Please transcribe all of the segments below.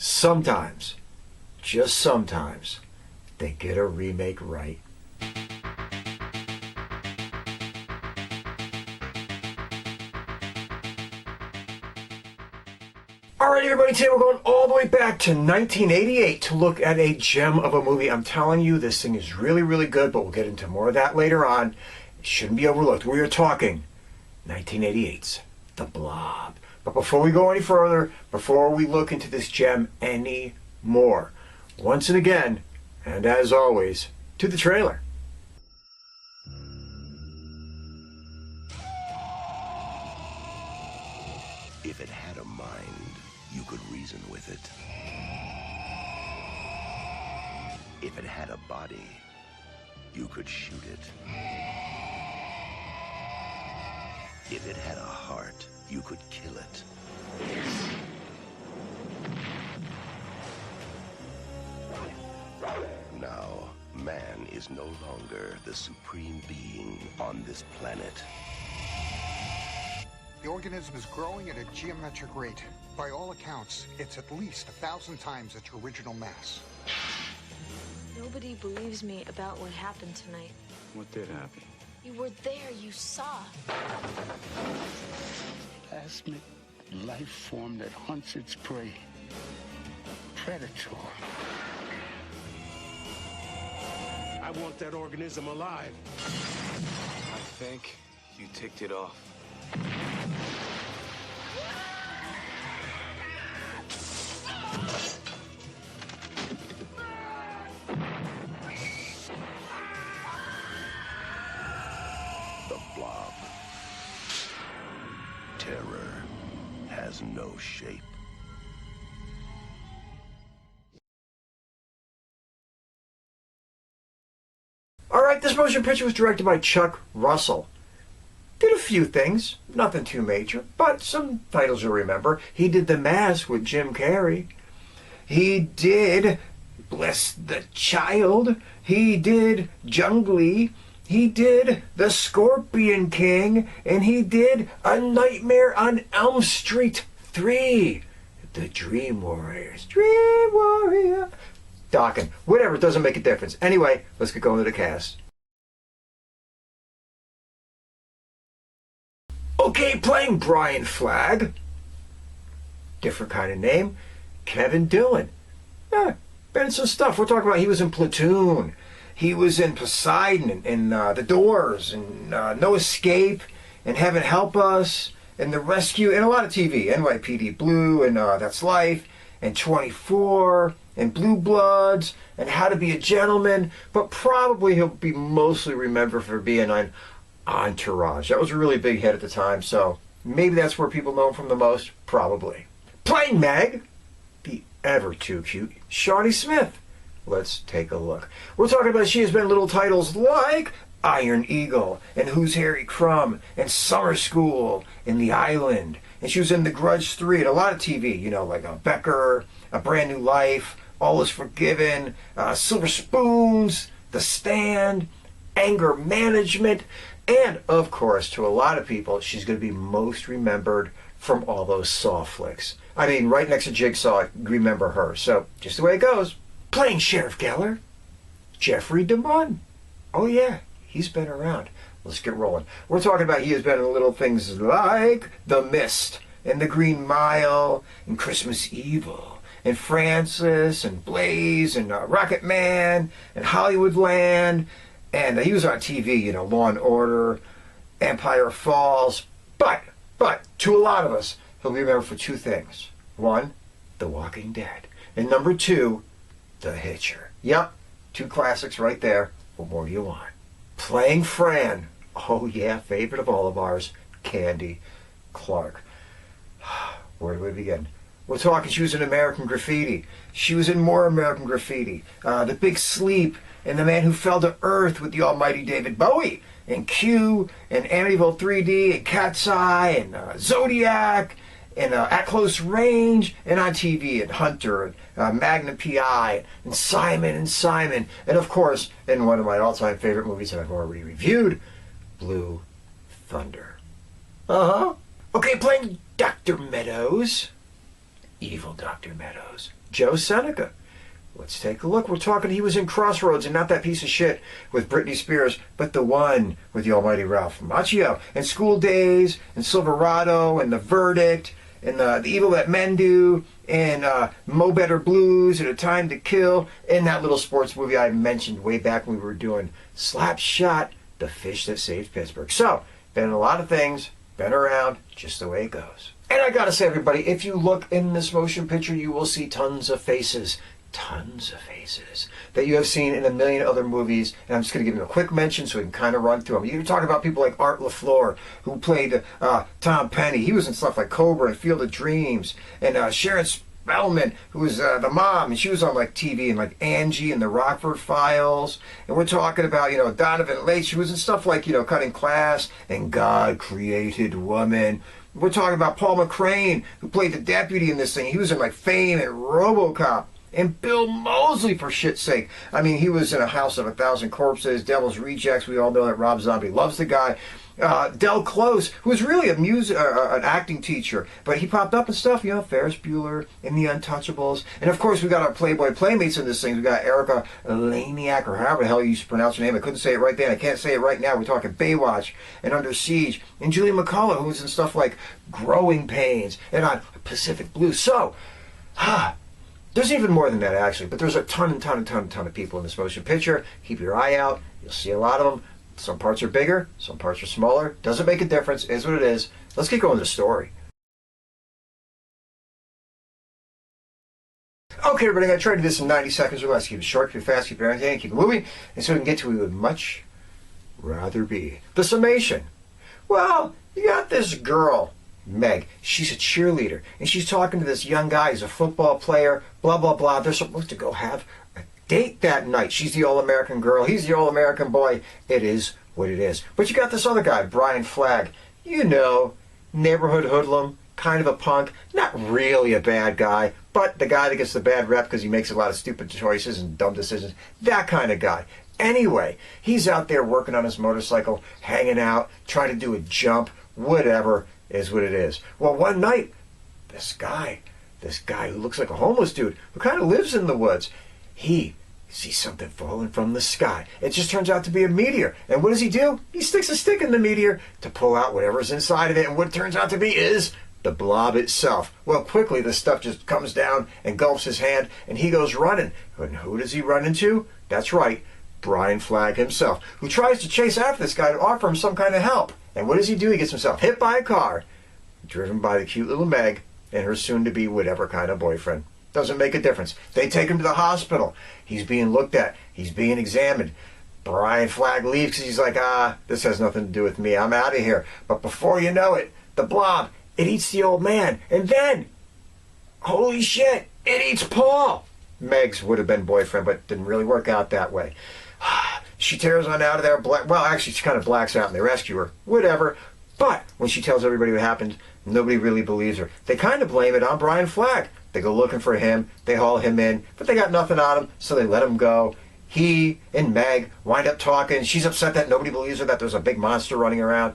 sometimes, just sometimes, they get a remake right. Alright everybody, today we're going all the way back to 1988 to look at a gem of a movie. I'm telling you, this thing is really, really good, but we'll get into more of that later on. It shouldn't be overlooked. We are talking 1988's The Blob. But before we go any further, before we look into this gem any more, once and again, and as always, to the trailer. If it had a mind, you could reason with it. If it had a body, you could shoot it. If it had a heart, you could kill it. Now, man is no longer the supreme being on this planet. The organism is growing at a geometric rate. By all accounts, it's at least 1,000 times its original mass. Nobody believes me about what happened tonight. What did happen? You were there, you saw. Plasmic life form that hunts its prey. Predator. I want that organism alive. I think you ticked it off. The Blob. Terror has no shape. Alright, this motion picture was directed by Chuck Russell. Did a few things, nothing too major, but some titles you'll remember. He did The Mask with Jim Carrey. He did Bless the Child. He did Jungly. He did The Scorpion King. And he did A Nightmare on Elm Street 3. The Dream Warriors. Dream Warrior. Docking. Whatever, it doesn't make a difference. Anyway, let's get going to the cast. Okay, playing Brian Flagg. Different kind of name. Kevin Dillon. Been in some stuff. We're talking about he was in Platoon. He was in Poseidon and The Doors and No Escape and Heaven Help Us and The Rescue and a lot of TV. NYPD Blue and That's Life and 24 and Blue Bloods and How to Be a Gentleman. But probably he'll be mostly remembered for being on Entourage. That was a really big hit at the time, so maybe that's where people know him from the most. Probably. Playing Meg, the ever too cute Shawnee Smith. Let's take a look. We're talking about she has been in little titles like Iron Eagle and Who's Harry Crumb and Summer School and The Island. And she was in The Grudge 3 and a lot of TV, you know, like Beckner, A Brand New Life, All Is Forgiven, Silver Spoons, The Stand, Anger Management. And, of course, to a lot of people, she's going to be most remembered from all those Saw flicks. I mean, right next to Jigsaw, remember her. So, just the way it goes. Playing Sheriff Geller, Jeffrey DeMunn. Oh, yeah, he's been around. Let's get rolling. We're talking about he has been in little things like The Mist, and The Green Mile, and Christmas Evil, and Francis, and Blaze, and Rocket Man, and Hollywoodland. And he was on TV, you know, Law and Order, Empire Falls. But, to a lot of us, he'll be remembered for two things. One, The Walking Dead. And number two, The Hitcher. Yep, two classics right there. What more do you want? Playing Fran. Oh yeah, favorite of all of ours, Candy Clark. Where do we begin? We're talking, she was in American Graffiti. She was in more American Graffiti. The Big Sleep, and The Man Who Fell to Earth with the almighty David Bowie, and Q, and Amityville 3D, and Cat's Eye, and Zodiac, and At Close Range, and on TV, and Hunter, and Magnum P.I., and Simon, and of course, in one of my all-time favorite movies that I've already reviewed, Blue Thunder. Okay, playing Dr. Meddows, evil Dr. Meddows. Joe Seneca. Let's take a look. We're talking he was in Crossroads, and not that piece of shit with Britney Spears, but the one with the almighty Ralph Macchio, and School Days, and Silverado, and The Verdict, and The Evil That Men Do, and Mo Better Blues, and A Time to Kill, and that little sports movie I mentioned way back when we were doing Slapshot, The Fish That Saved Pittsburgh. So, been in a lot of things, been around, just the way it goes. And I gotta say, everybody, if you look in this motion picture, you will see tons of faces that you have seen in a million other movies, and I'm just going to give them a quick mention so we can kind of run through them. You talk about people like Art LaFleur, who played Tom Penny. He was in stuff like Cobra and Field of Dreams, and Sharon Spelman, who was the mom, and she was on like TV and like Angie and the Rockford Files. And we're talking about, Donovan, Leitch, who was in stuff like, Cutting Class and God Created Woman. We're talking about Paul McCrane, who played the deputy in this thing. He was in like Fame and RoboCop. And Bill Moseley, for shit's sake. I mean, he was in A House of a Thousand Corpses, Devil's Rejects. We all know that Rob Zombie loves the guy. Del Close, who was really an acting teacher, but he popped up and stuff, Ferris Bueller and The Untouchables. And of course, we got our Playboy Playmates in this thing. We got Erika, Eleniak, or however the hell you used to pronounce her name. I couldn't say it right then. I can't say it right now. We're talking Baywatch and Under Siege. And Julie McCullough, who was in stuff like Growing Pains and on Pacific Blue. So, there's even more than that, actually, but there's a ton of people in this motion picture. Keep your eye out. You'll see a lot of them. Some parts are bigger, some parts are smaller. Doesn't make a difference. It is what it is. Let's get going with the story. Okay, everybody, I'm going to try to do this in 90 seconds or less. Keep it short, keep it fast, keep it entertaining, keep it moving, and so we can get to where we would much rather be. The summation. Well, you got this girl, Meg. She's a cheerleader, and she's talking to this young guy. He's a football player, blah, blah, blah. They're supposed to go have a date that night. She's the All-American girl. He's the All-American boy. It is what it is. But you got this other guy, Brian Flagg. Neighborhood hoodlum, kind of a punk, not really a bad guy, but the guy that gets the bad rep because he makes a lot of stupid choices and dumb decisions. That kind of guy. Anyway, he's out there working on his motorcycle, hanging out, trying to do a jump, whatever. Is what it is. Well, one night, this guy who looks like a homeless dude, who kind of lives in the woods, he sees something falling from the sky. It just turns out to be a meteor. And what does he do? He sticks a stick in the meteor to pull out whatever's inside of it, and what it turns out to be is the blob itself. Well, quickly, this stuff just comes down, engulfs his hand, and he goes running. And who does he run into? That's right, Brian Flagg himself, who tries to chase after this guy to offer him some kind of help. And what does he do? He gets himself hit by a car, driven by the cute little Meg and her soon-to-be whatever kind of boyfriend. Doesn't make a difference. They take him to the hospital. He's being looked at. He's being examined. Brian Flagg leaves because he's like, this has nothing to do with me. I'm out of here. But before you know it, the blob, it eats the old man. And then, holy shit, it eats Paull. Meg's would have been boyfriend, but didn't really work out that way. She tears on out of there. Well, actually, she kind of blacks out and they rescue her. Whatever. But when she tells everybody what happened, nobody really believes her. They kind of blame it on Brian Flagg. They go looking for him. They haul him in. But they got nothing on him, so they let him go. He and Meg wind up talking. She's upset that nobody believes her, that there's a big monster running around.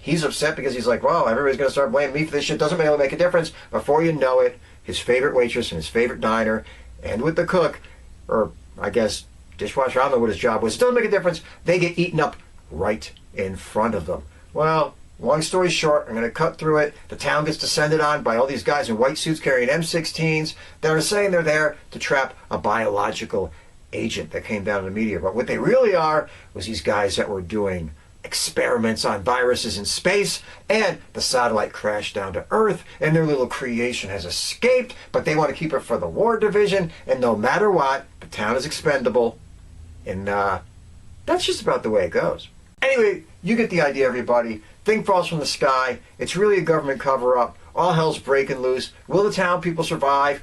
He's upset because he's like, well, everybody's going to start blaming me for this shit. Doesn't really make a difference. Before you know it, his favorite waitress in his favorite diner, and with the cook, or I guess dishwasher, I don't know what his job was. It doesn't make a difference. They get eaten up right in front of them. Well, long story short, I'm going to cut through it. The town gets descended on by all these guys in white suits carrying M16s that are saying they're there to trap a biological agent that came down in the meteor. But what they really are was these guys that were doing experiments on viruses in space, and the satellite crashed down to Earth, and their little creation has escaped, but they want to keep it for the war division, and no matter what, the town is expendable, and that's just about the way it goes. Anyway, you get the idea, everybody. Thing falls from the sky. It's really a government cover-up. All hell's breaking loose. Will the town people survive?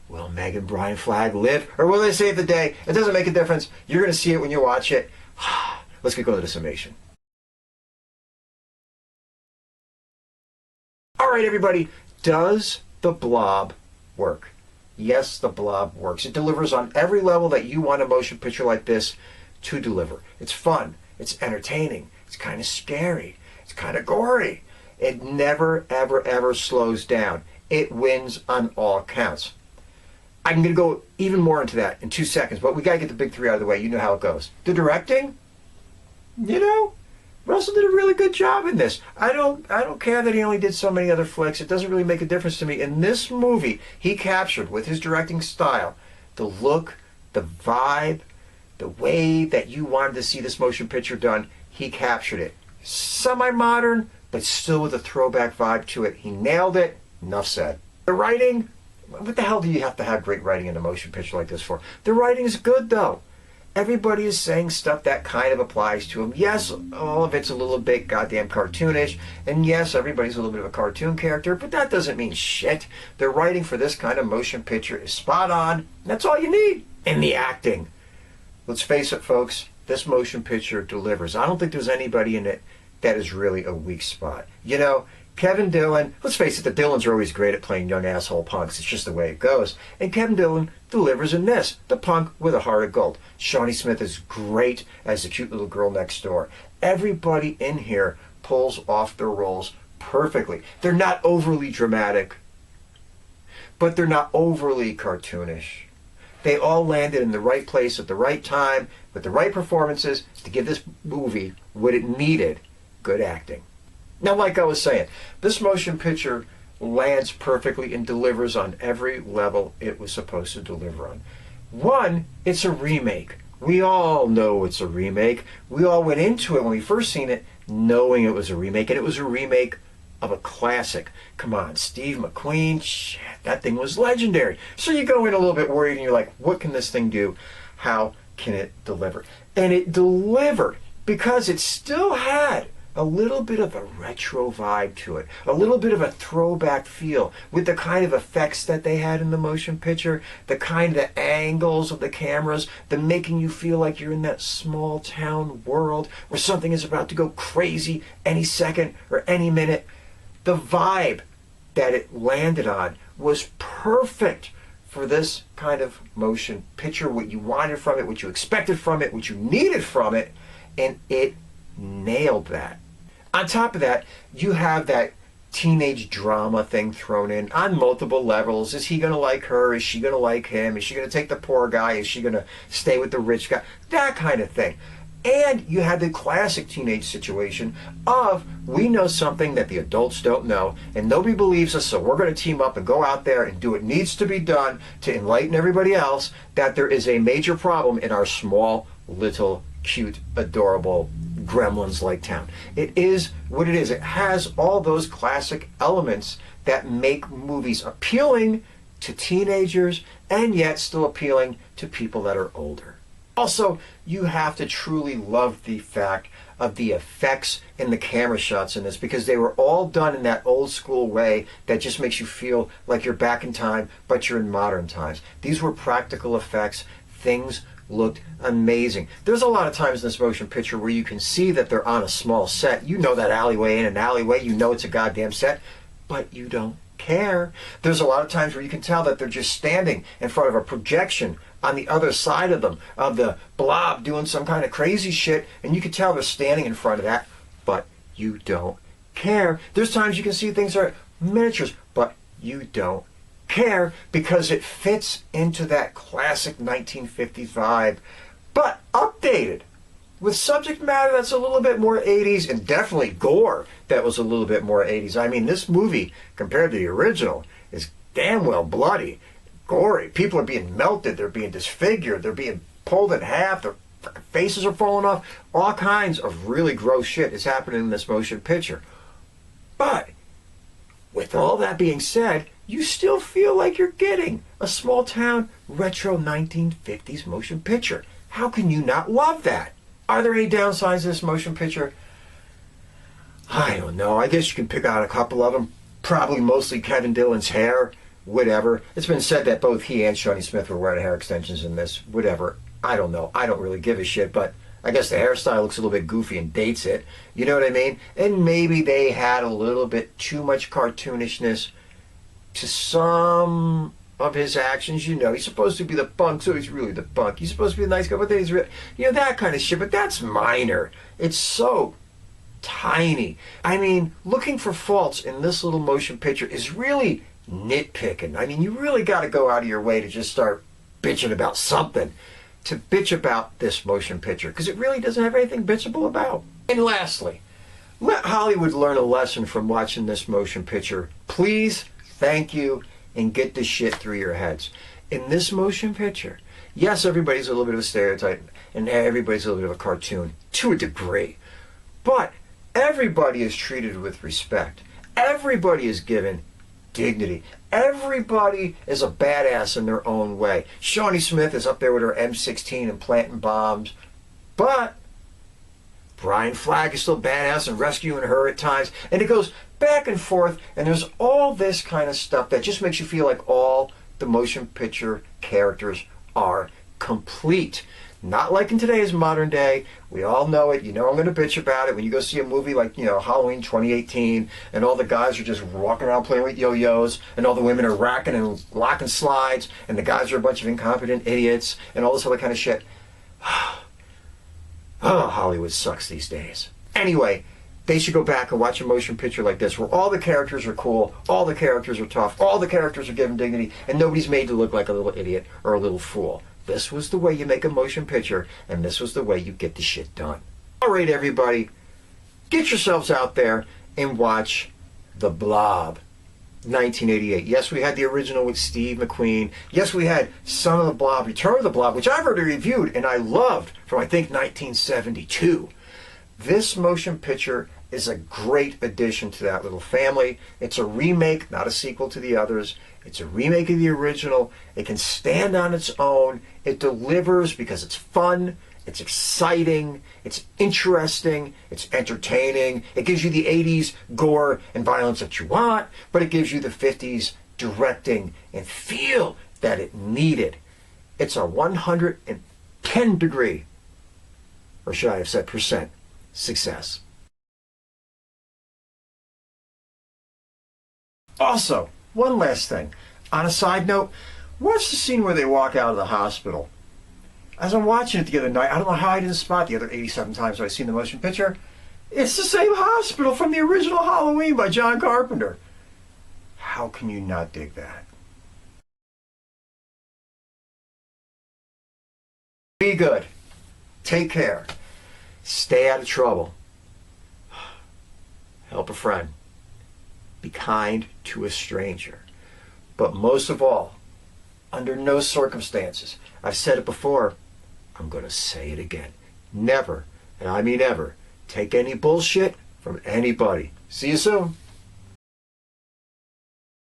Will Meg and Brian Flagg live? Or will they save the day? It doesn't make a difference. You're going to see it when you watch it. Let's get going to the summation. All right, everybody. Does the blob work? Yes, the blob works. It delivers on every level that you want a motion picture like this to deliver. It's fun. It's entertaining. It's kind of scary. It's kind of gory. It never, ever, ever slows down. it wins on all counts. I'm going to go even more into that in 2 seconds, but we got to get the big three out of the way. You know how it goes. The directing, Russell did a really good job in this. I don't care that he only did so many other flicks. It doesn't really make a difference to me. In this movie, he captured, with his directing style, the look, the vibe, the way that you wanted to see this motion picture done. He captured it. Semi-modern, but still with a throwback vibe to it. He nailed it. Enough said. The writing, what the hell do you have to have great writing in a motion picture like this for? The writing's good, though. Everybody is saying stuff that kind of applies to him. Yes, all of it's a little bit goddamn cartoonish, and yes, everybody's a little bit of a cartoon character, but that doesn't mean shit. The writing for this kind of motion picture is spot on, and that's all you need. And the acting. Let's face it, folks, this motion picture delivers. I don't think there's anybody in it that is really a weak spot. Kevin Dillon, let's face it, the Dillons are always great at playing young asshole punks. It's just the way it goes. And Kevin Dillon delivers in this, the punk with a heart of gold. Shawnee Smith is great as the cute little girl next door. Everybody in here pulls off their roles perfectly. They're not overly dramatic, but they're not overly cartoonish. They all landed in the right place at the right time with the right performances to give this movie what it needed: good acting. Now, like I was saying, this motion picture lands perfectly and delivers on every level it was supposed to deliver on. One, it's a remake. We all know it's a remake. We all went into it when we first seen it knowing it was a remake, and it was a remake of a classic. Come on, Steve McQueen, shit, that thing was legendary. So you go in a little bit worried and you're like, what can this thing do? How can it deliver? And it delivered because it still had a little bit of a retro vibe to it, a little bit of a throwback feel with the kind of effects that they had in the motion picture, the kind of angles of the cameras, the making you feel like you're in that small town world where something is about to go crazy any second or any minute. The vibe that it landed on was perfect for this kind of motion picture, what you wanted from it, what you expected from it, what you needed from it, and it nailed that. On top of that, you have that teenage drama thing thrown in on multiple levels. Is he going to like her? Is she going to like him? Is she going to take the poor guy? Is she going to stay with the rich guy? That kind of thing. And you had the classic teenage situation of, we know something that the adults don't know, and nobody believes us, so we're going to team up and go out there and do what needs to be done to enlighten everybody else that there is a major problem in our small, little, cute, adorable, gremlins-like town. It is what it is. It has all those classic elements that make movies appealing to teenagers and yet still appealing to people that are older. Also, you have to truly love the fact of the effects and the camera shots in this, because they were all done in that old school way that just makes you feel like you're back in time, but you're in modern times. These were practical effects. Things looked amazing. There's a lot of times in this motion picture where you can see that they're on a small set. You know that alleyway in an alleyway, you know it's a goddamn set, but you don't care. There's a lot of times where you can tell that they're just standing in front of a projection on the other side of them, of the Blob doing some kind of crazy shit, and you can tell they're standing in front of that, but you don't care. There's times you can see things are miniatures, but you don't care because it fits into that classic 1950s vibe, but updated with subject matter that's a little bit more 80s, and definitely gore that was a little bit more 80s. I mean, this movie, compared to the original, is damn well bloody, gory. People are being melted, they're being disfigured, they're being pulled in half, their faces are falling off. All kinds of really gross shit is happening in this motion picture. But with all that being said, you still feel like you're getting a small town retro 1950s motion picture. How can you not love that? Are there any downsides to this motion picture? I don't know. I guess you can pick out a couple of them. Probably mostly Kevin Dillon's hair. Whatever. It's been said that both he and Shawnee Smith were wearing hair extensions in this. Whatever. I don't know. I don't really give a shit, but I guess the hairstyle looks a little bit goofy and dates it. You know what I mean? And maybe they had a little bit too much cartoonishness to some of his actions. You know, he's supposed to be the punk, so he's really the punk. He's supposed to be the nice guy, but then he's really, you know, that kind of shit. But that's minor. It's so tiny. I mean, looking for faults in this little motion picture is really nitpicking. I mean, you really got to go out of your way to just start bitching about something, to bitch about this motion picture, because it really doesn't have anything bitchable about. And lastly, let Hollywood learn a lesson from watching this motion picture. Please, thank you, and get this shit through your heads. In this motion picture, yes, everybody's a little bit of a stereotype, and everybody's a little bit of a cartoon, to a degree. But everybody is treated with respect. Everybody is given dignity. Everybody is a badass in their own way. Shawnee Smith is up there with her M16 and planting bombs. But Brian Flagg is still badass and rescuing her at times. And it goes back and forth, and there's all this kind of stuff that just makes you feel like all the motion picture characters are complete. Not like in today's modern day. We all know it. You know I'm going to bitch about it. When you go see a movie like, Halloween 2018, and all the guys are just walking around playing with yo-yos, and all the women are racking and locking slides, and the guys are a bunch of incompetent idiots, and all this other kind of shit. Oh, Hollywood sucks these days. Anyway, they should go back and watch a motion picture like this, where all the characters are cool, all the characters are tough, all the characters are given dignity, and nobody's made to look like a little idiot or a little fool. This was the way you make a motion picture, and this was the way you get the shit done. All right, everybody, get yourselves out there and watch The Blob, 1988. Yes, we had the original with Steve McQueen. Yes, we had Son of the Blob, Return of the Blob, which I've already reviewed and I loved, from I think 1972. This motion picture is a great addition to that little family. It's a remake, not a sequel to the others. It's a remake of the original. It can stand on its own. It delivers because it's fun, it's exciting, it's interesting, it's entertaining. It gives you the 80s gore and violence that you want, but it gives you the 50s directing and feel that it needed. It's a 110 degree, or should I have said percent, success. Also, one last thing. On a side note, watch the scene where they walk out of the hospital. As I'm watching it the other night, I don't know how I didn't spot the other 87 times I've seen the motion picture. It's the same hospital from the original Halloween by John Carpenter. How can you not dig that? Be good. Take care. Stay out of trouble. Help a friend. Be kind to a stranger. But most of all, under no circumstances, I've said it before, I'm going to say it again, never, and I mean ever, take any bullshit from anybody. See you soon.